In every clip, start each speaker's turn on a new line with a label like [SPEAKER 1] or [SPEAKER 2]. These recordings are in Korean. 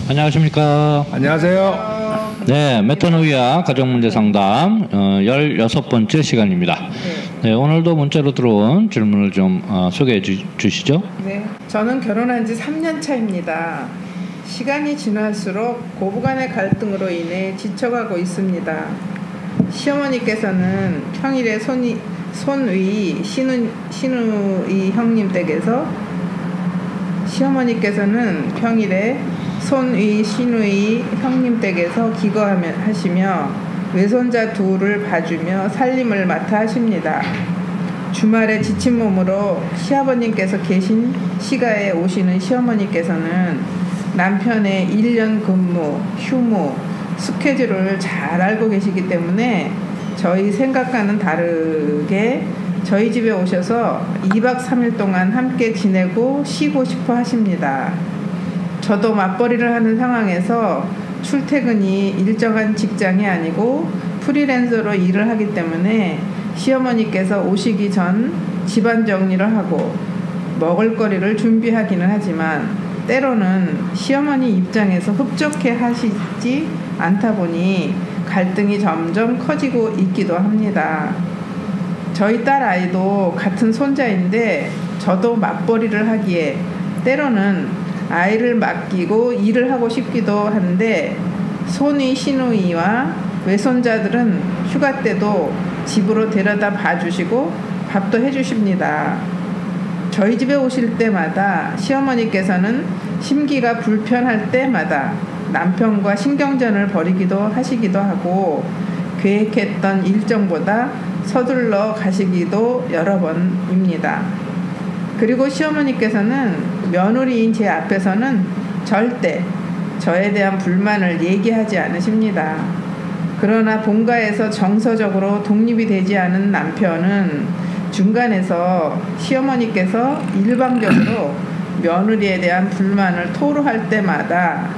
[SPEAKER 1] 안녕하십니까.
[SPEAKER 2] 안녕하세요.
[SPEAKER 1] 네, 메타노이아 가정문제상담 16번째 시간입니다. 네, 오늘도 문자로 들어온 질문을 좀 소개해 주시죠.
[SPEAKER 3] 네, 저는 결혼한 지 3년 차입니다. 시간이 지날수록 고부간의 갈등으로 인해 지쳐가고 있습니다. 시어머니께서는 평일에 손위 신우이 형님 댁에서 기거하시며 외손자 둘을 봐주며 살림을 맡아 하십니다. 주말에 지친 몸으로 시아버님께서 계신 시가에 오시는 시어머니께서는 남편의 1년 근무, 휴무, 스케줄을 잘 알고 계시기 때문에 저희 생각과는 다르게 저희 집에 오셔서 2박 3일 동안 함께 지내고 쉬고 싶어 하십니다. 저도 맞벌이를 하는 상황에서 출퇴근이 일정한 직장이 아니고 프리랜서로 일을 하기 때문에 시어머니께서 오시기 전 집안 정리를 하고 먹을거리를 준비하기는 하지만 때로는 시어머니 입장에서 흡족해 하시지 않다 보니 갈등이 점점 커지고 있기도 합니다. 저희 딸 아이도 같은 손자인데 저도 맞벌이를 하기에 때로는 아이를 맡기고 일을 하고 싶기도 한데 손위 시누이와 외손자들은 휴가 때도 집으로 데려다 봐주시고 밥도 해주십니다. 저희 집에 오실 때마다 시어머니께서는 심기가 불편할 때마다 남편과 신경전을 벌이기도 하시기도 하고 계획했던 일정보다 서둘러 가시기도 여러 번입니다. 그리고 시어머니께서는 며느리인 제 앞에서는 절대 저에 대한 불만을 얘기하지 않으십니다. 그러나 본가에서 정서적으로 독립이 되지 않은 남편은 중간에서 시어머니께서 일방적으로 며느리에 대한 불만을 토로할 때마다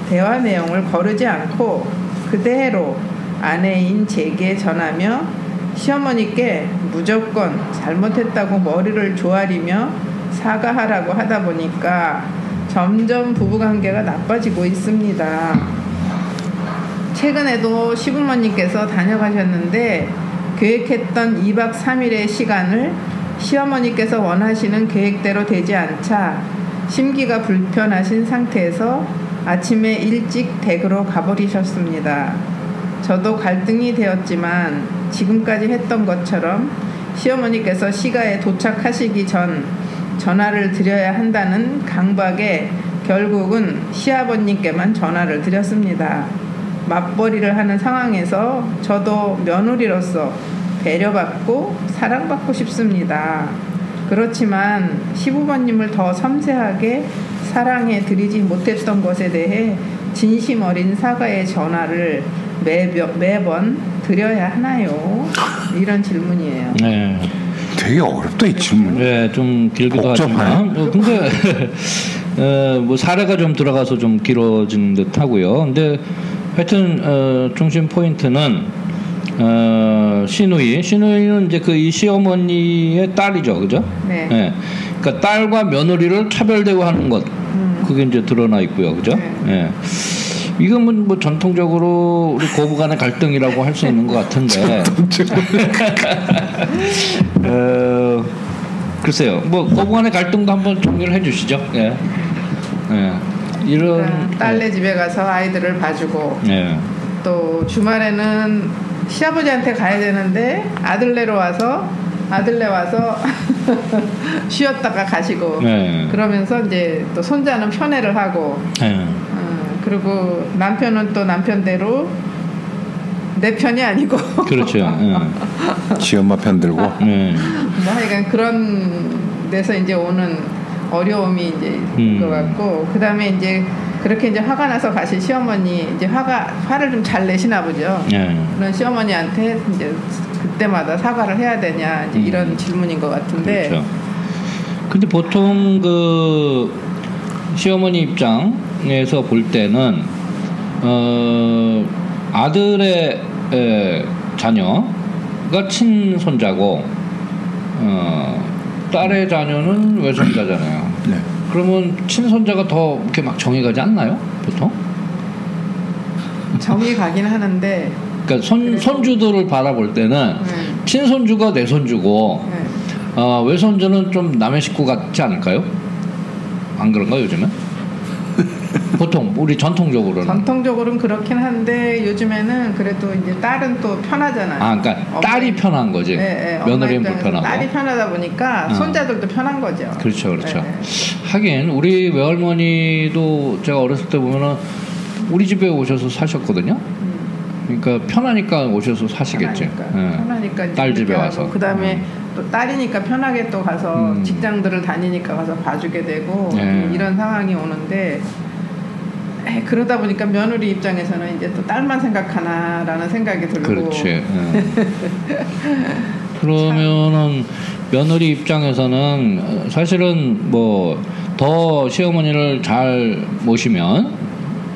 [SPEAKER 3] 대화 내용을 거르지 않고 그대로 아내인 제게 전하며 시어머니께 무조건 잘못했다고 머리를 조아리며 사과하라고 하다 보니까 점점 부부관계가 나빠지고 있습니다. 최근에도 시부모님께서 다녀가셨는데 계획했던 2박 3일의 시간을 시어머니께서 원하시는 계획대로 되지 않자 심기가 불편하신 상태에서 아침에 일찍 댁으로 가버리셨습니다. 저도 갈등이 되었지만 지금까지 했던 것처럼 시어머니께서 시가에 도착하시기 전 전화를 드려야 한다는 강박에 결국은 시아버님께만 전화를 드렸습니다. 맞벌이를 하는 상황에서 저도 며느리로서 배려받고 사랑받고 싶습니다. 그렇지만 시부모님을 더 섬세하게 사랑해 드리지 못했던 것에 대해 진심 어린 사과의 전화를 매번 드려야 하나요? 이런 질문이에요.
[SPEAKER 1] 네.
[SPEAKER 2] 되게 어렵다 이 질문.
[SPEAKER 1] 네, 좀 길기도 하지만. 근데 뭐 사례가 좀 들어가서 좀 길어지는 듯 하고요. 근데 하여튼 중심 포인트는 시누이는 이제 그 이 시어머니의 딸이죠, 그죠?
[SPEAKER 3] 네.
[SPEAKER 1] 네. 그러니까 딸과 며느리를 차별 대우하는 것, 그게 이제 드러나 있고요, 그죠? 네. 이건 뭐 전통적으로 우리 고부간의 갈등이라고 할 수 있는 것 같은데. 글쎄요, 뭐 고부간의 갈등도 한번 정리를 해주시죠. 예. 예. 이런
[SPEAKER 3] 딸네 집에 가서 아이들을 봐주고
[SPEAKER 1] 예.
[SPEAKER 3] 또 주말에는 시아버지한테 가야 되는데 아들네 와서 쉬었다가 가시고
[SPEAKER 1] 예.
[SPEAKER 3] 그러면서 이제 또 손자는 편애를 하고
[SPEAKER 1] 예.
[SPEAKER 3] 그리고 남편은 또 남편대로 내 편이 아니고
[SPEAKER 1] 그렇죠. 예.
[SPEAKER 2] 지 엄마 편 들고.
[SPEAKER 1] 예.
[SPEAKER 3] 뭐 하여간 그런 데서 이제 오는 어려움이 이제 것 같고 그다음에 이제 그렇게 이제 화가 나서 가신 시어머니 이제 화를 좀 잘 내시나 보죠.
[SPEAKER 1] 예.
[SPEAKER 3] 그런 시어머니한테 이제 그때마다 사과를 해야 되냐 이제 이런 질문인 것 같은데.
[SPEAKER 1] 그렇죠. 근데 보통 그 시어머니 입장에서 볼 때는 아들의 자녀가 친손자고 딸의 자녀는 외손자잖아요.
[SPEAKER 2] 네.
[SPEAKER 1] 그러면 친손자가 더 이렇게 막 정이 가지 않나요? 보통?
[SPEAKER 3] 정이 가긴 하는데.
[SPEAKER 1] 그러니까 손주들을 바라볼 때는 친손주가 내 손주고 외손주는 좀 남의 식구 같지 않을까요? 안 그런가 요즘은? 보통 우리 전통적으로는
[SPEAKER 3] 그렇긴 한데 요즘에는 그래도 이제 딸은 또 편하잖아요.
[SPEAKER 1] 아, 그러니까 딸이 편한 거지. 며느리는 불편하고.
[SPEAKER 3] 딸이 편하다 보니까 손자들도 편한 거죠.
[SPEAKER 1] 그렇죠. 하긴 우리 외할머니도 제가 어렸을 때 보면은 우리 집에 오셔서 사셨거든요. 그러니까 편하니까 오셔서 사시겠지.
[SPEAKER 3] 편하니까
[SPEAKER 1] 딸 집에 와서.
[SPEAKER 3] 그다음에 또 딸이니까 편하게 또 가서 직장들을 다니니까 가서 봐주게 되고 이런 상황이 오는데. 그러다 보니까 며느리 입장에서는 이제 또 딸만 생각하나라는 생각이 들고.
[SPEAKER 1] 그렇지. 그러면은 며느리 입장에서는 사실은 뭐 더 시어머니를 잘 모시면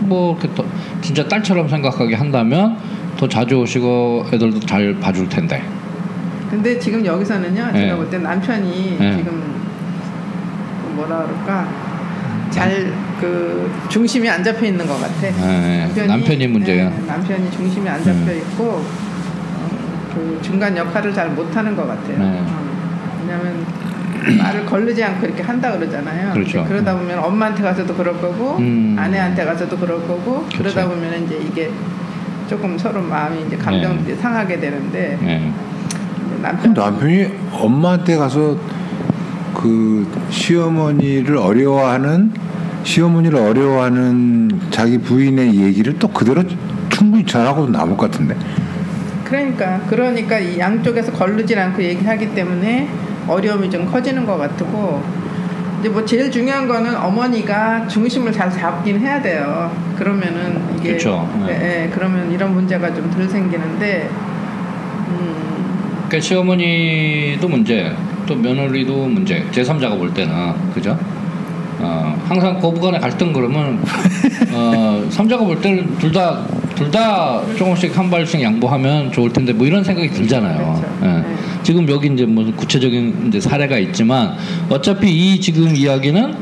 [SPEAKER 1] 뭐 이렇게 진짜 딸처럼 생각하게 한다면 더 자주 오시고 애들도 잘 봐줄 텐데.
[SPEAKER 3] 근데 지금 여기서는요, 제가 볼 때 남편이 지금 뭐라 그럴까? 잘 그 중심이 안 잡혀 있는 것 같아.
[SPEAKER 1] 남편이 문제야.
[SPEAKER 3] 남편이 중심이 안 잡혀 있고 그 중간 역할을 잘 못하는 것 같아요. 왜냐하면 말을 거르지 않고 이렇게 한다 그러잖아요.
[SPEAKER 1] 그렇죠.
[SPEAKER 3] 그러다 보면 엄마한테 가서도 그럴 거고 아내한테 가서도 그럴 거고
[SPEAKER 1] 그렇죠.
[SPEAKER 3] 그러다 보면 이제 이게 조금 서로 마음이 이제 감정들이 상하게 되는데
[SPEAKER 2] 남편이 엄마한테 가서 그 시어머니를 어려워하는 자기 부인의 얘기를 또 그대로 충분히 전하고도 남을 것 같은데.
[SPEAKER 3] 그러니까 이 양쪽에서 거르지 않고 얘기하기 때문에 어려움이 좀 커지는 것 같고 이제 뭐 제일 중요한 거는 어머니가 중심을 잘 잡긴 해야 돼요. 그러면은 이게
[SPEAKER 1] 그렇죠.
[SPEAKER 3] 그러면 이런 문제가 좀 덜 생기는데.
[SPEAKER 1] 그러니까 시어머니도 문제, 또 며느리도 문제. 제3자가 볼 때는 그죠? 항상 고부간의 갈등 그러면 3자가 볼 때는 둘 다 조금씩 한 발씩 양보하면 좋을 텐데 뭐 이런 생각이 들잖아요.
[SPEAKER 3] 그렇죠.
[SPEAKER 1] 지금 여기 이제 뭐 구체적인 이제 사례가 있지만 어차피 이 지금 이야기는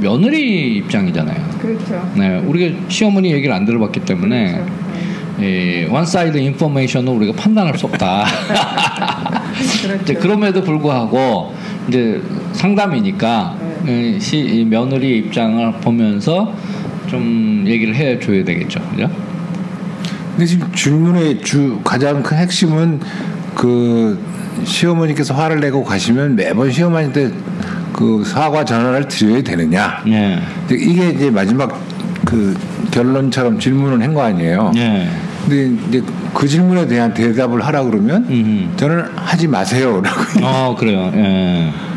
[SPEAKER 1] 며느리 입장이잖아요.
[SPEAKER 3] 그렇죠.
[SPEAKER 1] 네, 우리가 시어머니 얘기를 안 들어봤기 때문에 원사이드 인포메이션을 우리가 판단할 수 없다.
[SPEAKER 3] 그렇죠.
[SPEAKER 1] 이제 그럼에도 불구하고 이제 상담이니까 이 며느리 입장을 보면서 좀 얘기를 해줘야 되겠죠, 그죠?
[SPEAKER 2] 근데 지금 질문의 가장 큰 핵심은 그 시어머니께서 화를 내고 가시면 매번 시어머니한테 그 사과 전화를 드려야 되느냐? 이게 이제 마지막 그 결론처럼 질문을 한 거 아니에요? 근데 이제 그 질문에 대한 대답을 하라 그러면 저는 하지 마세요라고.
[SPEAKER 1] 그래요.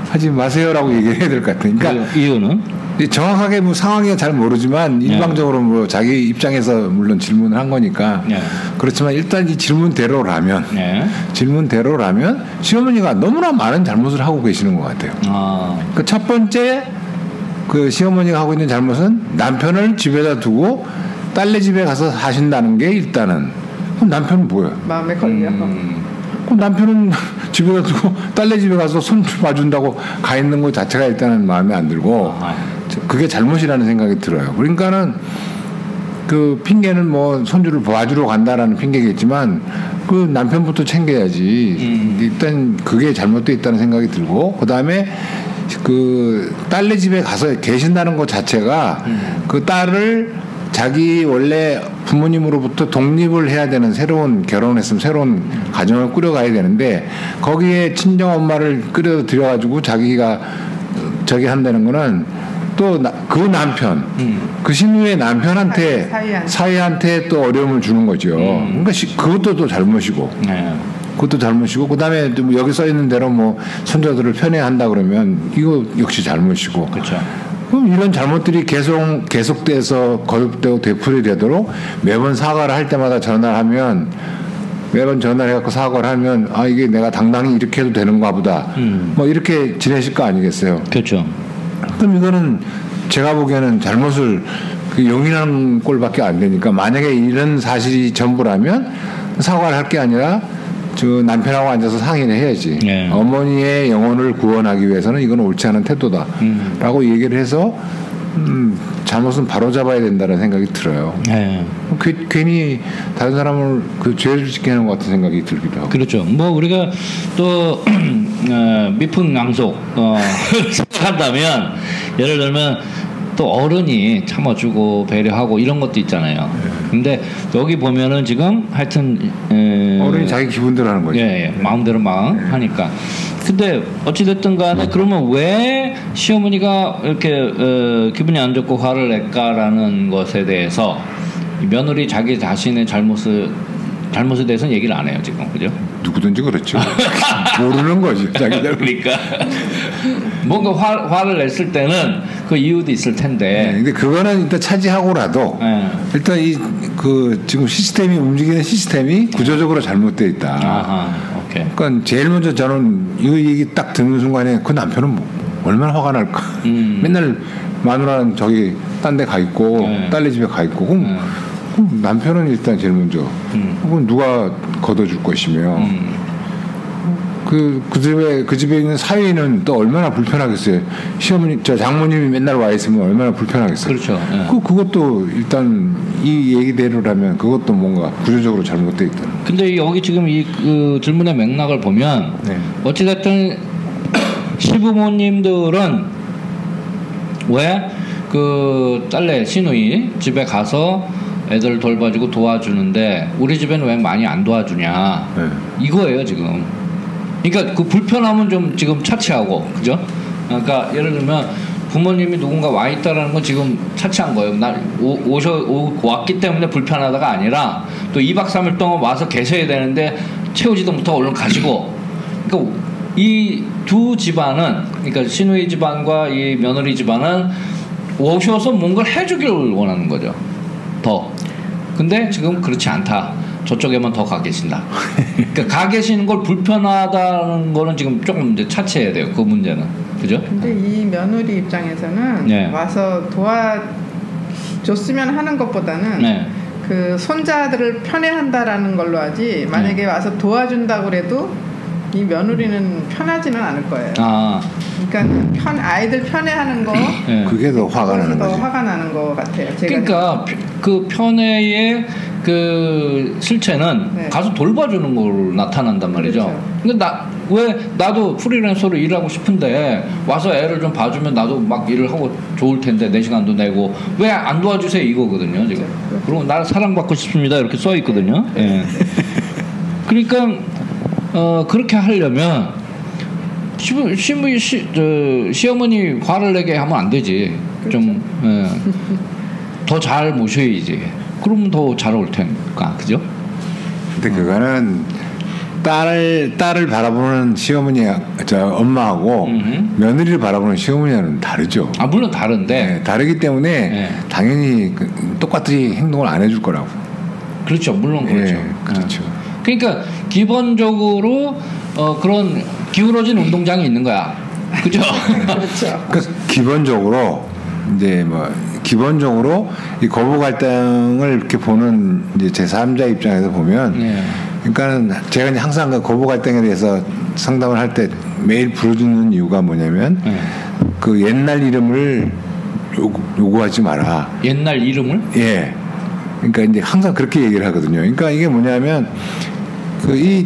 [SPEAKER 2] 하지 마세요라고 얘기해야 될 것 같아요. 그러니까
[SPEAKER 1] 이유는
[SPEAKER 2] 정확하게 뭐 상황이 잘 모르지만 일방적으로 뭐 자기 입장에서 물론 질문을 한 거니까 그렇지만 일단 이 질문대로라면 시어머니가 너무나 많은 잘못을 하고 계시는 것 같아요. 그 첫 번째 그 시어머니가 하고 있는 잘못은 남편을 집에다 두고 딸네 집에 가서 사신다는 게 일단은 그럼 남편은 뭐예요?
[SPEAKER 3] 마음에 걸려.
[SPEAKER 2] 그럼 남편은 집에다 두고 딸네 집에 가서 손주 봐준다고 가 있는 것 자체가 일단은 마음에 안 들고 그게 잘못이라는 생각이 들어요. 그러니까는 그 핑계는 뭐 손주를 봐주러 간다라는 핑계겠지만 그 남편부터 챙겨야지. 일단 그게 잘못되어 있다는 생각이 들고 그 다음에 그 딸네 집에 가서 계신다는 것 자체가 그 딸을 자기 원래 부모님으로부터 독립을 해야 되는 새로운 결혼했으면 새로운 가정을 꾸려가야 되는데 거기에 친정 엄마를 끌어들여가지고 자기가 저기 한다는 거는 또 그 남편 그 신우의 남편한테 사이한테 또 어려움을 주는 거죠. 그러니까 그것도 또 잘못이고 그것도 잘못이고 그다음에 여기 써 있는 대로 뭐 손자들을 편애한다 그러면 이거 역시 잘못이고.
[SPEAKER 1] 그렇죠.
[SPEAKER 2] 그럼 이런 잘못들이 계속돼서 거듭되고 되풀이되도록 매번 사과를 할 때마다 전화하면 매번 전화를 해갖고 사과를 하면 아 이게 내가 당당히 이렇게 해도 되는가 보다 뭐 이렇게 지내실 거 아니겠어요.
[SPEAKER 1] 그렇죠.
[SPEAKER 2] 그럼 이거는 제가 보기에는 잘못을 용인하는 꼴밖에 안 되니까 만약에 이런 사실이 전부라면 사과를 할 게 아니라 저 남편하고 앉아서 상의를 해야지.
[SPEAKER 1] 네.
[SPEAKER 2] 어머니의 영혼을 구원하기 위해서는 이건 옳지 않은 태도다라고 얘기를 해서 잘못은 바로 잡아야 된다는 생각이 들어요.
[SPEAKER 1] 네.
[SPEAKER 2] 괜히 다른 사람을 그 죄를 짓게 하는 것 같은 생각이 들기도 하고.
[SPEAKER 1] 그렇죠. 뭐 우리가 또 미풍양속 생각한다면 예를 들면 또 어른이 참아주고 배려하고 이런 것도 있잖아요. 근데 여기 보면은 지금 하여튼
[SPEAKER 2] 어른이 자기 기분대로 하는 거죠.
[SPEAKER 1] 예, 마음대로 막 하니까. 근데 어찌됐든 간에 그러면 왜 시어머니가 이렇게 기분이 안 좋고 화를 낼까라는 것에 대해서 며느리 자기 자신의 잘못에 대해서는 얘기를 안 해요 지금. 그죠?
[SPEAKER 2] 누구든지 그렇죠. 모르는 거지 자기들.
[SPEAKER 1] 그러니까 뭔가 화를 냈을 때는 그 이유도 있을 텐데.
[SPEAKER 2] 네, 근데 그거는 일단 차지하고라도
[SPEAKER 1] 네.
[SPEAKER 2] 일단 그 지금 시스템이 움직이는 시스템이 구조적으로 잘못되어 있다.
[SPEAKER 1] 아하, 오케이.
[SPEAKER 2] 그러니까 제일 먼저 저는 이 얘기 딱 듣는 순간에 그 남편은 뭐 얼마나 화가 날까. 맨날 마누라는 저기 딴 데 가 있고 딸네 집에 가 있고 그럼 남편은 일단 제일 먼저 그럼 누가 걷어줄 것이며 그 집에 있는 사위는 또 얼마나 불편하겠어요. 시어머니 저 장모님이 맨날 와 있으면 얼마나 불편하겠어요.
[SPEAKER 1] 그렇죠. 네.
[SPEAKER 2] 그것도 일단 이 얘기대로라면 그것도 뭔가 구조적으로 잘못돼 있다.
[SPEAKER 1] 근데 여기 지금 그 질문의 맥락을 보면 어찌됐든 시부모님들은 왜 그 딸내 시누이 집에 가서 애들 돌봐주고 도와주는데 우리 집에는 왜 많이 안 도와주냐 이거예요 지금. 그러니까 그 불편함은 좀 지금 차치하고 그죠? 그러니까 예를 들면 부모님이 누군가 와 있다라는 건 지금 차치한 거예요. 날 왔기 때문에 불편하다가 아니라 또 2박 3일 동안 와서 계셔야 되는데 채우지도 못하고 얼른 가시고. 그러니까 이 두 집안은 그러니까 시누이 집안과 이 며느리 집안은 오셔서 뭔가를 해주길 원하는 거죠. 더. 근데 지금 그렇지 않다. 저쪽에만 더 가 계신다. 그러니까 가 계시는 걸 불편하다는 거는 지금 조금 이제 차치해야 돼요. 그 문제는. 그죠?
[SPEAKER 3] 근데 이 며느리 입장에서는 와서 도와줬으면 하는 것보다는 그 손자들을 편애한다라는 걸로 하지 만약에 와서 도와준다고 그래도 이 며느리는 편하지는 않을 거예요. 그러니까 아이들 편애하는 거
[SPEAKER 2] 그게 더 화가 나는 거죠.
[SPEAKER 3] 더 화가 나는 것 같아요. 제가
[SPEAKER 1] 그러니까 그 편애의 그 실체는 가서 돌봐주는 걸로 나타난단 말이죠.
[SPEAKER 3] 그렇죠.
[SPEAKER 1] 근데 왜 나도 프리랜서로 일하고 싶은데 와서 애를 좀 봐주면 나도 막 일을 하고 좋을 텐데 내 시간도 내고 왜 안 도와주세요 이거거든요 지금.
[SPEAKER 3] 그렇죠.
[SPEAKER 1] 그리고 나를 사랑받고 싶습니다 이렇게 써 있거든요. 그러니까 그렇게 하려면 시어머니 화를 내게 하면 안 되지.
[SPEAKER 3] 그렇죠.
[SPEAKER 1] 좀 더 잘 모셔야지. 그러면 더 잘 올 테니까, 그죠?
[SPEAKER 2] 근데 그거는 딸을 바라보는 시어머니, 엄마하고 며느리를 바라보는 시어머니는 다르죠.
[SPEAKER 1] 물론 다른데.
[SPEAKER 2] 다르기 때문에 당연히 똑같이 행동을 안 해줄 거라고.
[SPEAKER 1] 그렇죠, 물론 그렇죠.
[SPEAKER 2] 그렇죠.
[SPEAKER 1] 그러니까 기본적으로 그런 기울어진 운동장이 있는 거야, 그죠?
[SPEAKER 3] 그렇죠.
[SPEAKER 2] 그러니까 기본적으로 이 거부 갈등을 이렇게 보는 이제 제3자 입장에서 보면, 그러니까 제가 이제 항상 그 거부 갈등에 대해서 상담을 할 때 매일 부르짖는 이유가 뭐냐면, 그 옛날 이름을 요구하지 마라.
[SPEAKER 1] 옛날 이름을?
[SPEAKER 2] 예. 그러니까 이제 항상 그렇게 얘기를 하거든요. 그러니까 이게 뭐냐면, 이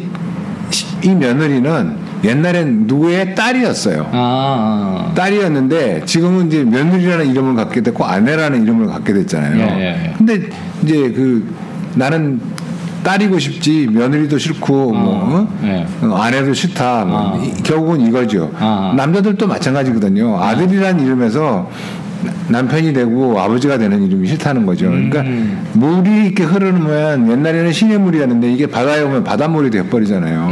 [SPEAKER 2] 며느리는 옛날엔 누구의 딸이었어요. 딸이었는데 지금은 이제 며느리라는 이름을 갖게 됐고 아내라는 이름을 갖게 됐잖아요. 근데 이제 나는 딸이고 싶지 며느리도 싫고 아내도 싫다. 결국은 이거죠. 남자들도 마찬가지거든요. 아들이라는 이름에서 남편이 되고 아버지가 되는 이름이 싫다는 거죠. 그러니까 물이 이렇게 흐르면 옛날에는 시냇물이었는데 이게 바다에 오면 바닷물이 돼버리잖아요.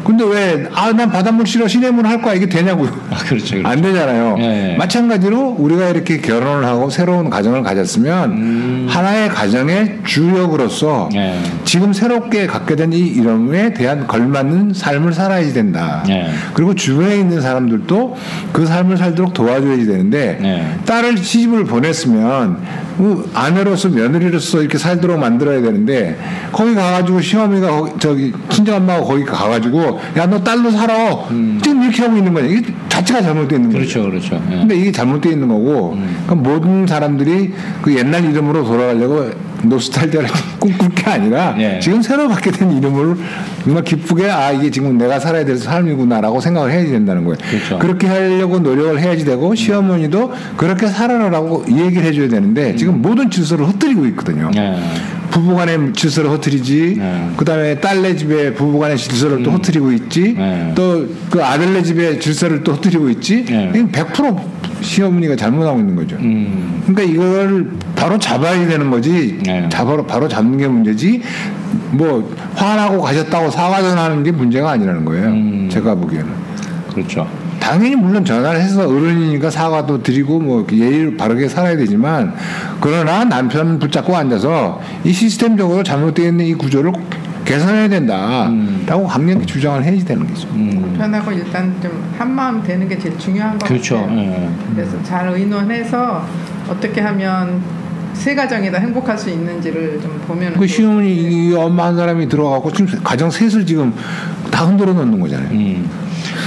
[SPEAKER 2] 근데 왜 난 바닷물 싫어 시내물 할 거야 이게 되냐고요?
[SPEAKER 1] 그렇죠.
[SPEAKER 2] 안 되잖아요.
[SPEAKER 1] 예.
[SPEAKER 2] 마찬가지로 우리가 이렇게 결혼을 하고 새로운 가정을 가졌으면 하나의 가정의 주역으로서
[SPEAKER 1] 예.
[SPEAKER 2] 지금 새롭게 갖게 된 이 이름에 대한 걸맞는 삶을 살아야지 된다.
[SPEAKER 1] 예.
[SPEAKER 2] 그리고 주변에 있는 사람들도 그 삶을 살도록 도와줘야지 되는데
[SPEAKER 1] 예.
[SPEAKER 2] 딸을 시집을 보냈으면 아내로서 며느리로서 이렇게 살도록 만들어야 되는데 거기 가가지고 시어머니가 저기 친정엄마가 거기 가가지고 야 너 딸로 살아 지금 이렇게 하고 있는 거냐. 이게 자체가 잘못되어 있는 거죠.
[SPEAKER 1] 그렇죠. 예.
[SPEAKER 2] 근데 이게 잘못되어 있는 거고 그러니까 모든 사람들이 그 옛날 이름으로 돌아가려고 노스탈지아를 꿈꿀 게 아니라
[SPEAKER 1] 예.
[SPEAKER 2] 지금 새로 갖게 된 이름을 정말 기쁘게 이게 지금 내가 살아야 될 삶이구나라고 생각을 해야지 된다는 거예요.
[SPEAKER 1] 그렇죠.
[SPEAKER 2] 그렇게 하려고 노력을 해야지 되고 시어머니도 그렇게 살아라라고 얘기를 해줘야 되는데 지금 모든 질서를 흩뜨리고 있거든요.
[SPEAKER 1] 예.
[SPEAKER 2] 부부간의 질서를 흩뜨리지, 그다음에 딸네 집에 부부간의 질서를 또 흩뜨리고 있지, 또 그 아들네 집의 질서를 또 흩뜨리고 있지. 100% 시어머니가 잘못하고 있는 거죠. 그러니까 이걸 바로 잡아야 되는 거지. 바로 잡는 게 문제지. 뭐 화나고 가셨다고 사과 전하는 게 문제가 아니라는 거예요. 제가 보기에는.
[SPEAKER 1] 그렇죠.
[SPEAKER 2] 당연히 물론 전화를 해서 어른이니까 사과도 드리고 뭐 예의를 바르게 살아야 되지만 그러나 남편 붙잡고 앉아서 이 시스템적으로 잘못되어 있는 이 구조를 개선해야 된다라고 강력히 주장을 해야지 되는 거죠.
[SPEAKER 3] 편하고 일단 좀 한마음 되는 게 제일 중요한 것
[SPEAKER 1] 그렇죠.
[SPEAKER 3] 같아요. 그래서 잘 의논해서 어떻게 하면 세 가정이 다 행복할 수 있는지를 좀 보면
[SPEAKER 2] 그 시어머니 엄마 한 사람이 들어가고 지금 가정 셋을 지금 다 흔들어 놓는 거잖아요.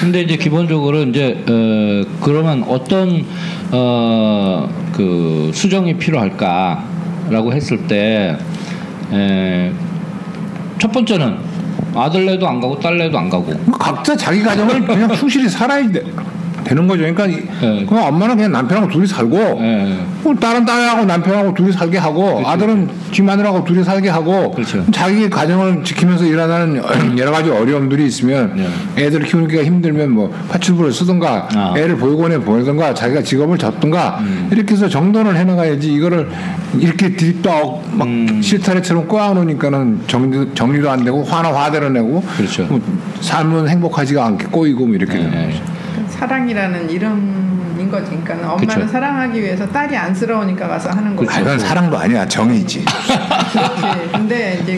[SPEAKER 1] 근데 이제 기본적으로 이제 그러면 어떤 그 수정이 필요할까라고 했을 때 첫 번째는 아들네도 안 가고 딸네도 안 가고
[SPEAKER 2] 각자 자기 가정을 그냥 충실히 살아야 되는 거죠. 그러니까 그냥 엄마는 그냥 남편하고 둘이 살고 딸은 딸하고 남편하고 둘이 살게 하고
[SPEAKER 1] 그렇죠.
[SPEAKER 2] 아들은 지 마누라하고 둘이 살게 하고
[SPEAKER 1] 그렇죠.
[SPEAKER 2] 자기 가정을 지키면서 일어나는 여러 가지 어려움들이 있으면 애들을 키우기가 힘들면 뭐 파출부를 쓰든가 애를 보육원에 보내든가 자기가 직업을 잡든가 이렇게 해서 정돈을 해나가야지 이거를 이렇게 드립다 막 실타래처럼 꼬아놓으니까는 정리도 안 되고 화대로 내고
[SPEAKER 1] 그렇죠.
[SPEAKER 2] 뭐 삶은 행복하지가 않게 꼬이고 뭐 이렇게 되는 거죠.
[SPEAKER 3] 사랑이라는 이름인 거지. 그러니까 엄마는
[SPEAKER 1] 그쵸.
[SPEAKER 3] 사랑하기 위해서 딸이 안쓰러우니까 가서 하는 거지.
[SPEAKER 2] 그건 사랑도 아니야, 정이지.
[SPEAKER 3] 그렇지. 근데 이제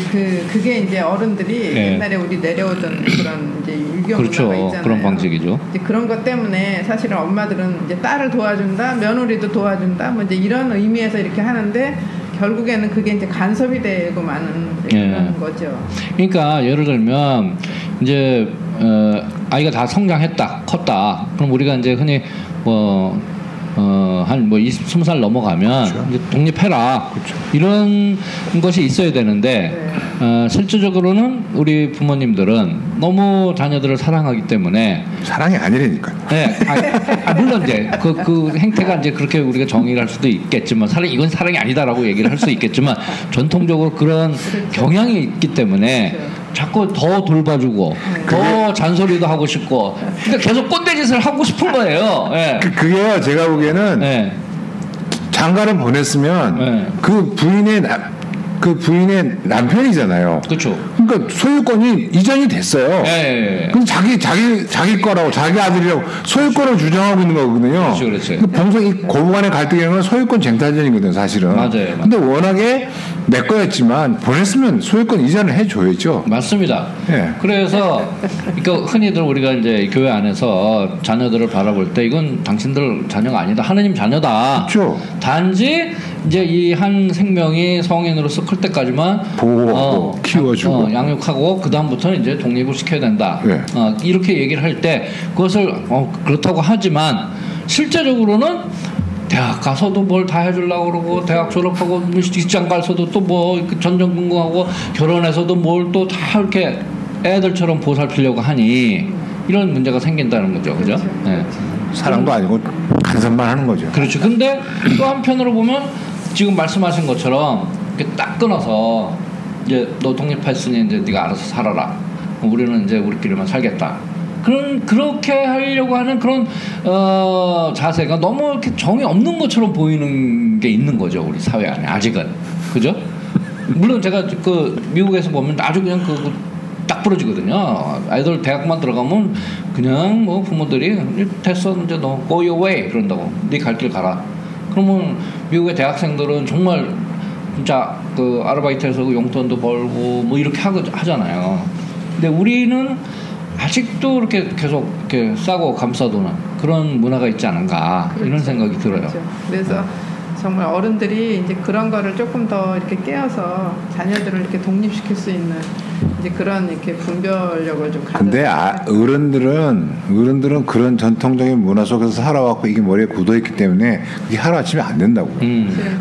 [SPEAKER 3] 그게 이제 어른들이 옛날에 우리 내려오던 그런 이제 유교
[SPEAKER 1] 그렇죠.
[SPEAKER 3] 문화가 있잖아요.
[SPEAKER 1] 그런 방식이죠.
[SPEAKER 3] 이제 그런 것 때문에 사실은 엄마들은 이제 딸을 도와준다, 며느리도 도와준다, 뭐 이제 이런 의미에서 이렇게 하는데 결국에는 그게 이제 간섭이 되고 마는 그런 거죠.
[SPEAKER 1] 그러니까 예를 들면 이제 아이가 다 성장했다, 컸다. 그럼 우리가 이제 흔히 한 20살 넘어가면
[SPEAKER 2] 그렇죠.
[SPEAKER 1] 이제 독립해라.
[SPEAKER 2] 그렇죠.
[SPEAKER 1] 이런 것이 있어야 되는데 실질적으로는 우리 부모님들은 너무 자녀들을 사랑하기 때문에
[SPEAKER 2] 사랑이 아니라니까.
[SPEAKER 1] 네, 물론 이제 그 행태가 이제 그렇게 우리가 정의를 할 수도 있겠지만 이건 사랑이 아니다라고 얘기를 할 수 있겠지만 전통적으로 그런 경향이 있기 때문에 자꾸 더 돌봐주고 더 잔소리도 하고 싶고 그러니까 계속 꼰대짓을 하고 싶은 거예요. 네.
[SPEAKER 2] 그게요, 제가 보기에는 장가를 보냈으면 그 부인의 남편이잖아요.
[SPEAKER 1] 그렇죠.
[SPEAKER 2] 그러니까 소유권이 이전이 됐어요. 그럼 자기 거라고 자기 아들이라고 소유권을 주장하고 있는 거거든요.
[SPEAKER 1] 그렇죠.
[SPEAKER 2] 평소 이 고부간의 갈등에는 소유권 쟁탈전이거든요, 사실은.
[SPEAKER 1] 맞아요.
[SPEAKER 2] 근데 워낙에 내 거였지만 보냈으면 소유권 이전을 해줘야죠.
[SPEAKER 1] 맞습니다. 그래서 그러니까 흔히들 우리가 이제 교회 안에서 자녀들을 바라볼 때 이건 당신들 자녀가 아니다, 하느님 자녀다.
[SPEAKER 2] 그렇죠.
[SPEAKER 1] 단지 이제 이 한 생명이 성인으로서 클 때까지만
[SPEAKER 2] 보호하고 키워주고
[SPEAKER 1] 양육하고 그 다음부터는 이제 독립을 시켜야 된다. 이렇게 얘기를 할 때 그것을 그렇다고 하지만 실제적으로는 대학 가서도 뭘 다 해주려고 그러고 대학 졸업하고 직장 가서도 또 뭐 전전긍긍하고 결혼해서도 뭘 또 다 이렇게 애들처럼 보살피려고 하니 이런 문제가 생긴다는 거죠, 그죠?
[SPEAKER 2] 사랑도 아니고 간섭만 하는 거죠.
[SPEAKER 1] 그렇죠. 근데 또 한편으로 보면 지금 말씀하신 것처럼 이렇게 딱 끊어서 이제 너 독립했으니 이제 네가 알아서 살아라. 우리는 이제 우리끼리만 살겠다. 그렇게 하려고 하는 그런 자세가 너무 이렇게 정이 없는 것처럼 보이는 게 있는 거죠, 우리 사회 안에 아직은. 그죠? 물론 제가 그 미국에서 보면 아주 그냥 딱 쫙 부러지거든요. 아이들 대학만 들어가면 그냥 뭐 부모들이 됐어 이제 너 go your way 그런다고 네 갈 길 가라. 그러면 미국의 대학생들은 정말 진짜 그 아르바이트해서 그 용돈도 벌고 뭐 이렇게 하잖아요. 근데 우리는 아직도 이렇게 계속 이렇게 싸고 감싸도는 그런 문화가 있지 않은가 그렇죠. 이런 생각이 들어요.
[SPEAKER 3] 그렇죠. 그래서 정말 어른들이 이제 그런 거를 조금 더 이렇게 깨어서 자녀들을 이렇게 독립시킬 수 있는 이제 그런 이렇게 분별력을 좀 가져.
[SPEAKER 2] 근데 어른들은 그런 전통적인 문화 속에서 살아왔고 이게 머리에 굳어있기 때문에 그게 하루아침에 안 된다고요.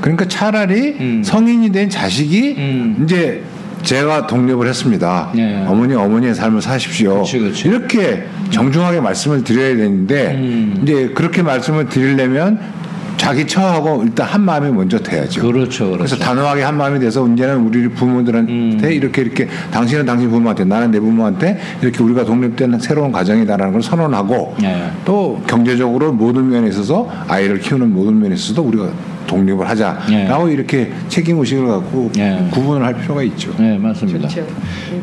[SPEAKER 2] 그러니까 차라리 성인이 된 자식이 이제 제가 독립을 했습니다.
[SPEAKER 1] 네.
[SPEAKER 2] 어머니의 삶을 사십시오.
[SPEAKER 1] 그치.
[SPEAKER 2] 이렇게 정중하게 말씀을 드려야 되는데 이제 그렇게 말씀을 드리려면 자기 처하고 일단 한 마음이 먼저 돼야죠.
[SPEAKER 1] 그렇죠.
[SPEAKER 2] 그래서 단호하게 한 마음이 돼서 이제는 우리 부모들한테 이렇게 당신은 당신 부모한테 나는 내 부모한테 이렇게 우리가 독립된 새로운 가정이다라는 걸 선언하고 또 경제적으로 모든 면에 있어서 아이를 키우는 모든 면에 있어서도 우리가 독립을 하자라고 이렇게 책임의식을 갖고 구분을 할 필요가 있죠.
[SPEAKER 1] 네, 맞습니다.
[SPEAKER 3] 그렇죠.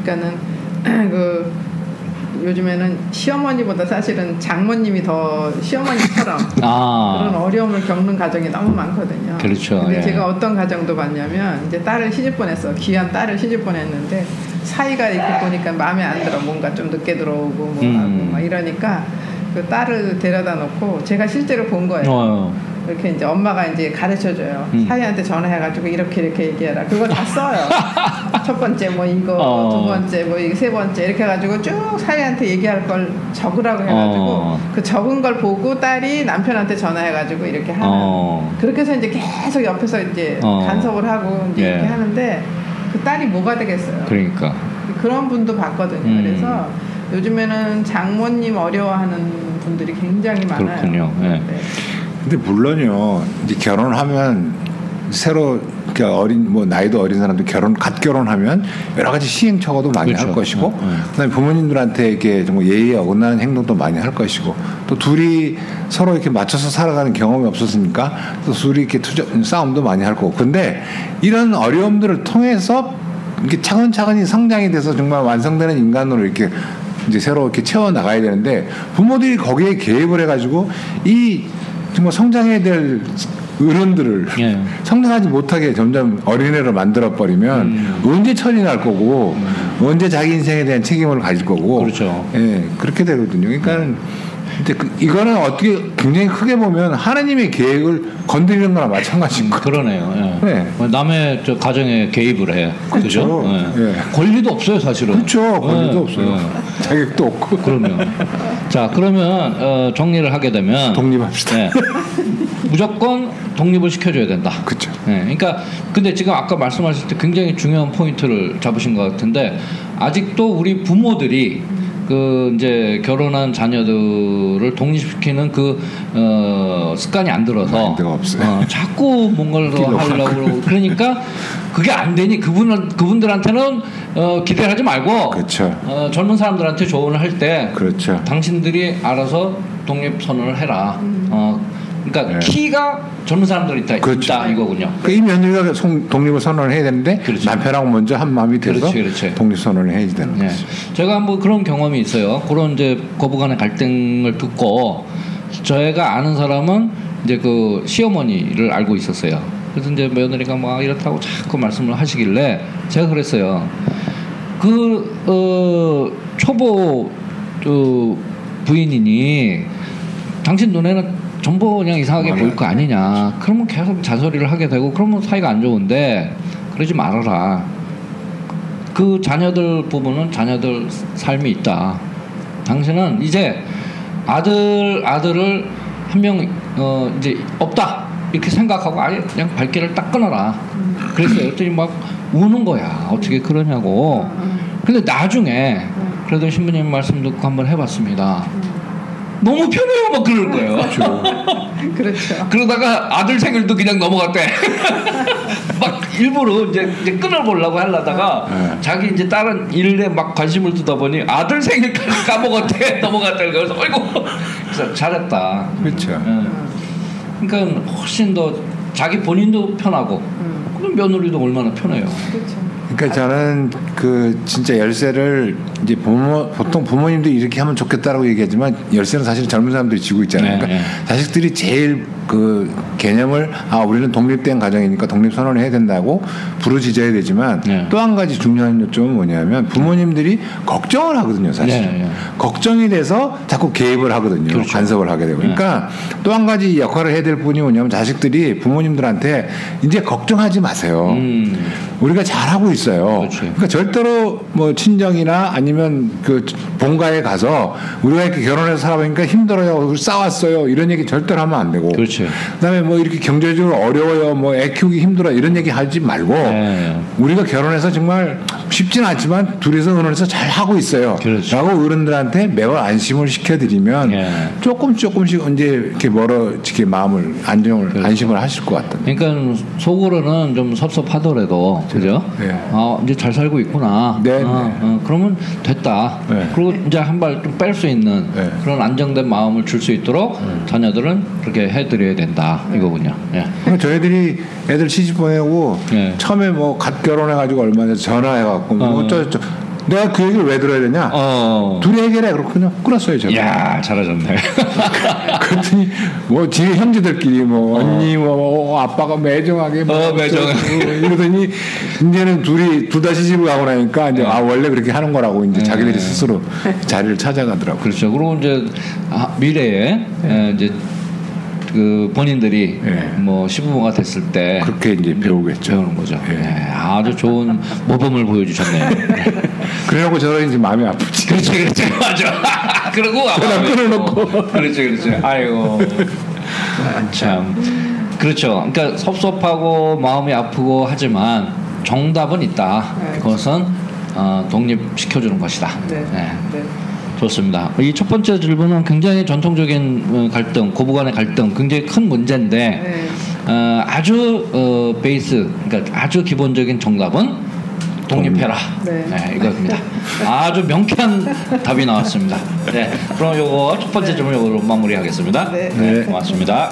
[SPEAKER 3] 그러니까는 그 요즘에는 시어머니보다 사실은 장모님이 더 시어머니처럼 그런 어려움을 겪는 가정이 너무 많거든요.
[SPEAKER 1] 그렇죠.
[SPEAKER 3] 근데 제가 어떤 가정도 봤냐면 이제 딸을 시집 보냈어. 귀한 딸을 시집 보냈는데 사이가 이렇게 보니까 마음에 안 들어. 뭔가 좀 늦게 들어오고 뭐 하고 막 이러니까 그 딸을 데려다 놓고 제가 실제로 본 거예요. 이렇게 이제 엄마가 이제 가르쳐줘요. 사이한테 전화해가지고 이렇게 얘기해라. 그거 다 써요. 첫 번째 뭐 이거, 두 번째 뭐 이거, 세 번째 이렇게 해가지고 쭉 사이한테 얘기할 걸 적으라고 해가지고 그 적은 걸 보고 딸이 남편한테 전화해가지고 이렇게 하는. 그렇게 해서 이제 계속 옆에서 이제 간섭을 하고 이제 이렇게 하는데 그 딸이 뭐가 되겠어요.
[SPEAKER 1] 그러니까
[SPEAKER 3] 그런 분도 봤거든요. 그래서 요즘에는 장모님 어려워하는 분들이 굉장히 많아요.
[SPEAKER 1] 그렇군요. 네.
[SPEAKER 2] 근데 물론요, 이제 결혼하면 새로 어린 뭐 나이도 어린 사람들 갓 결혼하면 여러 가지 시행착오도 많이 할 것이고, 그다음에 부모님들한테 이렇게 정말 예의에 어긋나는 행동도 많이 할 것이고, 또 둘이 서로 이렇게 맞춰서 살아가는 경험이 없었으니까 또 둘이 이렇게 싸움도 많이 할 거고. 근데 이런 어려움들을 통해서 이렇게 차근차근히 성장이 돼서 정말 완성되는 인간으로 이렇게 이제 새로 이렇게 채워 나가야 되는데 부모들이 거기에 개입을 해가지고 이 정말 성장해야 될 어른들을 성장하지 못하게 점점 어린애로 만들어 버리면 언제 철이 날 거고 언제 자기 인생에 대한 책임을 가질 거고
[SPEAKER 1] 그렇죠.
[SPEAKER 2] 그렇게 되거든요. 그러니까 이제 이거는 어떻게 굉장히 크게 보면 하나님의 계획을 건드리는 거나 마찬가지인 거예요.
[SPEAKER 1] 그러네요. 남의 저 가정에 개입을 해. 그렇죠. 권리도 없어요, 사실은.
[SPEAKER 2] 그렇죠. 권리도 없어요. 자격도 없고.
[SPEAKER 1] 그러면 자, 그러면 정리를 하게 되면
[SPEAKER 2] 독립합시다.
[SPEAKER 1] 무조건 독립을 시켜줘야 된다.
[SPEAKER 2] 그렇죠.
[SPEAKER 1] 그러니까 근데 지금 아까 말씀하실 때 굉장히 중요한 포인트를 잡으신 것 같은데 아직도 우리 부모들이 그 이제 결혼한 자녀들을 독립시키는 그 습관이 안 들어서 자꾸 뭔가를 더 하려고 그러고 그러니까 그게 안 되니 그분들한테는 기대를 하지 말고
[SPEAKER 2] 그렇죠.
[SPEAKER 1] 젊은 사람들한테 조언을 할 때
[SPEAKER 2] 그렇죠.
[SPEAKER 1] 당신들이 알아서 독립 선언을 해라. 그러니까 키가 젊은 사람들이 있다 이거군요.
[SPEAKER 2] 이 며느리가 독립을 선언을 해야 되는데 남편하고 먼저 한 마음이 돼서 독립 선언을 해야 되는 거죠.
[SPEAKER 1] 제가 한번 그런 경험이 있어요. 그런 이제 고부간의 갈등을 듣고 저희가 아는 사람은 이제 그 시어머니를 알고 있었어요. 그래서 이제 며느리가 막 이렇다고 자꾸 말씀을 하시길래 제가 그랬어요. 초보 부인이니 당신 눈에는 전부 그냥 이상하게 보일 거 아니냐. 그러면 계속 잔소리를 하게 되고 그러면 사이가 안 좋은데 그러지 말아라. 그 자녀들 부분은 자녀들 삶이 있다. 당신은 이제 아들을 한 명 이제 없다 이렇게 생각하고 아예 그냥 발길을 딱 끊어라. 그랬어요. 그랬더니 막 우는 거야. 어떻게 그러냐고. 근데 나중에 그래도 신부님 말씀 듣고 한번 해봤습니다. 너무 편해요, 막 그럴 거예요.
[SPEAKER 3] 그렇죠.
[SPEAKER 1] 그러다가 아들 생일도 그냥 넘어갔대. 막 일부러 이제 끊어보려고 하려다가 자기 이제 다른 일에 막 관심을 두다 보니 아들 생일까지 까먹었대. 넘어갔대. 그래서 어이구, 그래서 잘했다.
[SPEAKER 2] 그렇죠.
[SPEAKER 1] 그러니까 훨씬 더 자기 본인도 편하고 그럼 며느리도 얼마나 편해요.
[SPEAKER 3] 그렇죠.
[SPEAKER 2] 그러니까 저는 그 진짜 열쇠를 이제 보통 부모님들이 이렇게 하면 좋겠다라고 얘기하지만 열쇠는 사실 젊은 사람들이 쥐고 있잖아요. 그러니까 자식들이 제일 그 개념을 우리는 독립된 가정이니까 독립 선언을 해야 된다고 부르짖어야 되지만 또 한 가지 중요한 요점은 뭐냐면 부모님들이 걱정을 하거든요, 사실. 걱정이 돼서 자꾸 개입을 하거든요. 그렇죠. 간섭을 하게 되고. 그러니까 또 한 가지 역할을 해야 될 부분이 뭐냐면 자식들이 부모님들한테 이제 걱정하지 마세요. 우리가 잘하고 있어요.
[SPEAKER 1] 그렇지.
[SPEAKER 2] 그러니까 절대로 뭐 친정이나 아니면 그 본가에 가서 우리가 이렇게 결혼해서 살아보니까 힘들어요. 싸웠어요. 이런 얘기 절대로 하면 안 되고.
[SPEAKER 1] 그렇지.
[SPEAKER 2] 그다음에 뭐 이렇게 경제적으로 어려워요. 뭐 애 키우기 힘들어. 이런 얘기 하지 말고 우리가 결혼해서 정말 쉽진 않지만 둘이서 의논해서 잘 하고 있어요.
[SPEAKER 1] 그렇지.
[SPEAKER 2] 라고 어른들한테 매월 안심을 시켜드리면 조금씩 이제 이렇게 이렇게 마음을 안심을 하실 것 같다.
[SPEAKER 1] 그러니까 속으로는 좀 섭섭하더라도 그죠? 이제 잘 살고 있구나. 그러면 됐다. 그리고 이제 한 발 좀 뺄 수 있는 그런 안정된 마음을 줄 수 있도록 자녀들은 그렇게 해드려야 된다 이거군요.
[SPEAKER 2] 저희들이 애들 시집 보내고 처음에 뭐 갓 결혼해가지고 얼마 전에 전화해갖고 뭐 어쩌고 내가 그 얘기를 왜 들어야 되냐? 둘이 해결해. 그렇고 그냥 끊었어요, 제가.
[SPEAKER 1] 야, 잘하셨네.
[SPEAKER 2] 그랬더니 뭐 뒤에 형제들끼리 뭐 언니 뭐 아빠가 매정하게 이러더니 이제는 둘 다 시집을 가고 나니까 이제 원래 그렇게 하는 거라고 이제 자기들이 스스로 자리를 찾아가더라고요.
[SPEAKER 1] 그렇죠. 그리고 이제 미래에 이제 그 본인들이 뭐 시부모가 됐을 때
[SPEAKER 2] 그렇게 이제 배우겠죠.
[SPEAKER 1] 배우는 거죠. 아주 좋은 모범을 보여주셨네요.
[SPEAKER 2] 그래갖고 저는 이제 마음이 아프지.
[SPEAKER 1] 그렇지, 맞아. 그러고
[SPEAKER 2] 전화 끊어놓고.
[SPEAKER 1] 그렇지. 아이고, 참. 그렇죠. 그러니까 섭섭하고 마음이 아프고 하지만 정답은 있다. 그것은 독립시켜주는 것이다. 좋습니다. 이 첫 번째 질문은 굉장히 전통적인 갈등, 고부간의 갈등, 굉장히 큰 문제인데 아주 베이스, 그러니까 아주 기본적인 정답은 독립해라. 이겁니다. 아주 명쾌한 답이 나왔습니다. 그럼 요거 첫 번째 질문 요거로 마무리하겠습니다. 고맙습니다.